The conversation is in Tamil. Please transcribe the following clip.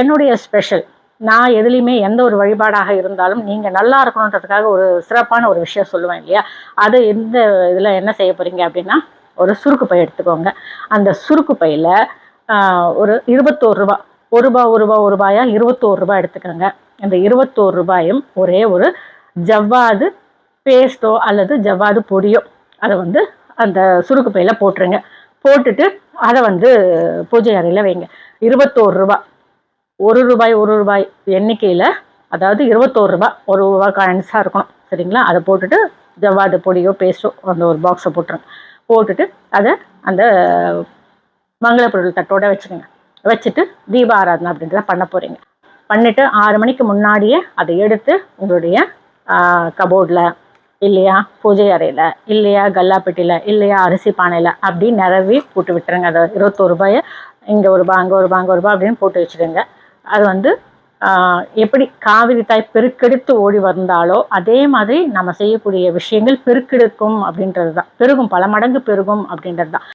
என்னுடைய ஸ்பெஷல். நான் எதுலேயுமே எந்த ஒரு வழிபாடாக இருந்தாலும் நீங்கள் நல்லா இருக்கணுன்றதுக்காக ஒரு சிறப்பான ஒரு விஷயம் சொல்லுவேன் இல்லையா? அது இந்த இதில் என்ன செய்ய போகிறீங்க அப்படின்னா, ஒரு சுருக்கு பை எடுத்துக்கோங்க. அந்த சுருக்கு பையில் ஒரு ரூ. 21 ரூ. 1 ரூ. எடுத்துக்கோங்க. அந்த ரூ. 21 ஒரே ஒரு ஜவ்வாது பேஸ்ட்டோ அல்லது ஜவ்வாது பொடியோ அதை வந்து அந்த சுருக்கு பையில் போட்டுருங்க. போட்டுட்டு அதை வந்து பூஜை அறையில் வைங்க. ரூ. 21 ரூபாய் எண்ணிக்கையில், அதாவது ரூ. 21 காயின்ஸாக இருக்கணும். சரிங்களா? அதை போட்டுட்டு ஜவ்வாது பொடியோ பேஸ்ட்டோ அந்த ஒரு பாக்ஸை போட்டுருங்க. போட்டுட்டு அதை அந்த மங்கள பொருள் தட்டோட வச்சுக்கோங்க. வச்சுட்டு தீப ஆராதனை அப்படின்றத பண்ண போகிறீங்க. பண்ணிவிட்டு 6 மணிக்கு முன்னாடியே அதை எடுத்து உங்களுடைய கபோர்டில் இல்லையா, பூஜை அறையில் இல்லையா, கல்லாப்பெட்டியில் இல்லையா, அரிசி பானையில் அப்படி நிறவி போட்டு விட்டுருங்க. அதை ரூ. 21 இங்கே ஒரு ரூபா அங்கே ஒரு ரூபா அங்கே ஒரு ரூபா அப்படின்னு போட்டு வச்சுடுங்க. அது வந்து எப்படி காவிரி தாய் பெருக்கெடுத்து ஓடி வந்தாலோ அதே மாதிரி நம்ம செய்யக்கூடிய விஷயங்கள் பெருக்கெடுக்கும் அப்படின்றது தான். பெருகும், பல மடங்கு பெருகும் அப்படின்றது தான்.